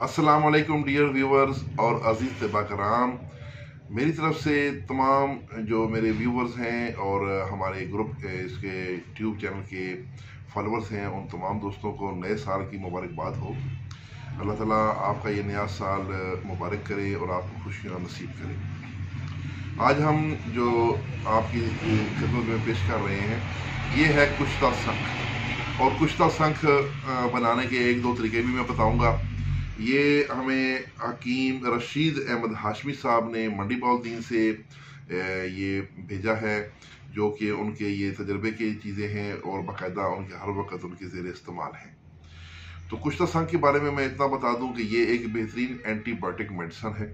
अस्सलाम वालेकुम dear viewers और अज़ीज़ तबा कराम। मेरी तरफ से तमाम जो मेरे व्यूवर्स हैं और हमारे ग्रुप इसके ट्यूब चैनल के फॉलोअर्स हैं, उन तमाम दोस्तों को नए साल की मुबारकबाद हो। अल्लाह ताला आपका ये नया साल मुबारक करे और आपको खुशियाँ नसीब करे। आज हम जो आपकी खिदमत में पेश कर रहे हैं, ये है कुश्ता शंख। और कुश्ता शंख बनाने के एक दो तरीके भी मैं बताऊंगा। ये हमें हकीम रशीद अहमद हाशमी साहब ने मंडी बहाउद्दीन से ये भेजा है, जो कि उनके ये तजर्बे की चीज़ें हैं और बाकायदा उनके हर वक्त उनके ज़ेर इस्तेमाल हैं। तो कुश्ता शंख के बारे में मैं इतना बता दूं कि ये एक बेहतरीन एंटीबायोटिक मेडिसन है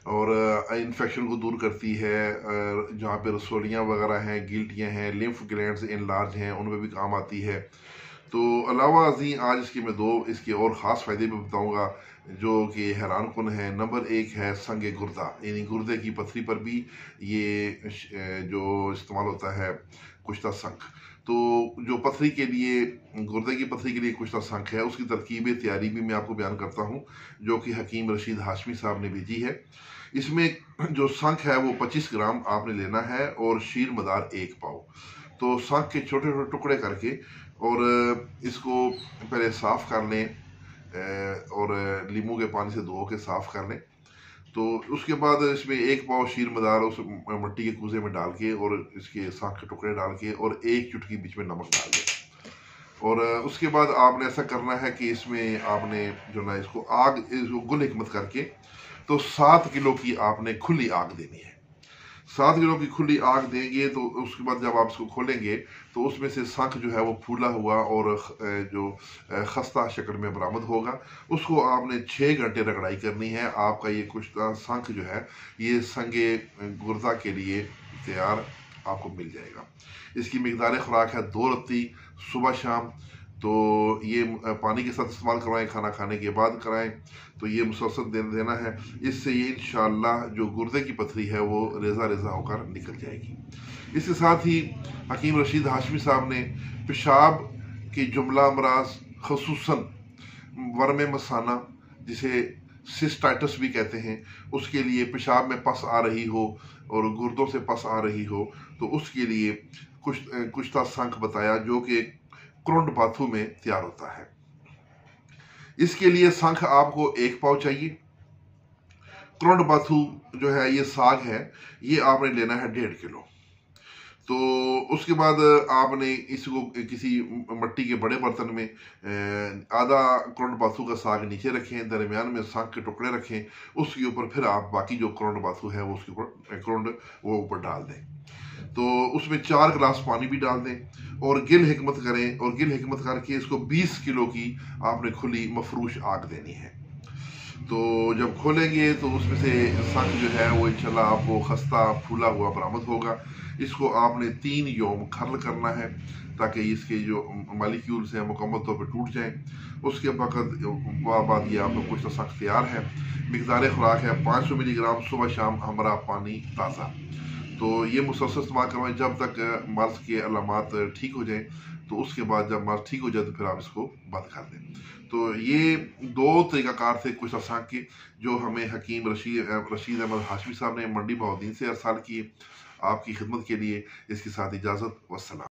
और इन्फेक्शन को दूर करती है। जहाँ पे रसोलियाँ वगैरह हैं, गिल्टियाँ हैं, लिम्फ ग्लैंड्स इनलार्ज हैं, उनमें भी काम आती है। तो अलावा अजी आज इसके मैं दो इसके और ख़ास फ़ायदे भी बताऊंगा जो कि हैरान कुन है। नंबर एक है संग गुर्दा, यानी गुर्दे की पथरी पर भी ये जो इस्तेमाल होता है कुश्ता शंख। तो जो पथरी के लिए, गुर्दे की पथरी के लिए कुश्ता शंख है, उसकी तरकीब तैयारी भी मैं आपको बयान करता हूँ, जो कि हकीम रशीद हाशमी साहब ने भेजी है। इसमें जो शंख है वो 25 ग्राम आपने लेना है और शीर मदार 1 पाव। तो शंख के छोटे छोटे टुकड़े करके और इसको पहले साफ़ कर लें और नींबू के पानी से धो के साफ़ कर लें। तो उसके बाद इसमें 1 पाव शीर मदार उस मिट्टी के कूजे में डाल के और इसके शंख के टुकड़े डाल के और 1 चुटकी बीच में नमक डाल दें। और उसके बाद आपने ऐसा करना है कि इसमें आपने जो ना इसको गुल हिकमत करके तो 7 किलो की आपने खुली आग देनी है। 7 किलो की खुली आग देंगे तो उसके बाद जब आप इसको खोलेंगे तो उसमें से शंख जो है वो फूला हुआ और जो खस्ता शक्ल में बरामद होगा। उसको आपने 6 घंटे रगड़ाई करनी है। आपका ये कुश्ता शंख जो है ये संगे गुर्दा के लिए तैयार आपको मिल जाएगा। इसकी मिकदार खुराक है 2 रत्ती सुबह शाम। तो ये पानी के साथ इस्तेमाल करवाएं, खाना खाने के बाद कराएं। तो ये मुसलसल देना है। इससे ये इंशाअल्लाह जो गुर्दे की पथरी है वो रेजा रेजा होकर निकल जाएगी। इसके साथ ही हकीम रशीद हाशमी साहब ने पेशाब की जुमला अमराज, खसूसन वर्म मसाना जिसे सिस्टाइटिस भी कहते हैं, उसके लिए पेशाब में पस आ रही हो और गुर्दों से पस आ रही हो तो उसके लिए कुश्ता शंख बताया, जो कि क्रोंड बाथू में तैयार होता है। इसके लिए शंख आपको 1 पाव चाहिए। क्रोंड बाथू जो है ये साग है, ये आपने लेना है 1.5 किलो। तो उसके बाद आपने इसको किसी मिट्टी के बड़े बर्तन में आधा क्रोंड बाथू का साग नीचे रखें, दरमियान में शंख के टुकड़े रखें, उसके ऊपर फिर आप बाकी जो क्रोंड बाथू है वो उसके ऊपर क्रोंड वो ऊपर डाल दें। तो उसमें 4 गिलास पानी भी डाल दें और गिल हिकमत करें। और गिल हिकमत करके इसको 20 किलो की आपने खुली मफरूश आग देनी है। तो जब खोलेंगे तो उसमें से शंख जो है वो इंशाल्लाह आपको खस्ता फूला हुआ बरामद होगा। इसको आपने 3 योम खर्ल करना है ताकि इसके जो मालिक्यूल्स हैं मुकम्मल तौर पर टूट जाएं। उसके बाद ये आपका कुश्ता शंख तैयार है। मिकदार खुराक है 500 मिलीग्राम सुबह शाम हमरा पानी ताज़ा। तो ये मुसलसल इस्तेमाल करवाएं जब तक मर्ज के अलामात ठीक हो जाएं। तो उसके बाद जब मर्ज ठीक हो जाए तो फिर आप इसको बंद कर दें। तो ये 2 तरीक़ाकार थे कुश्ता शंख के, जो हमें हकीम रशीद अहमद हाशमी साहब ने मंडी बहाउद्दीन से अरसाल किए आपकी खिदमत के लिए। इसके साथ इजाज़त, वस्सलाम।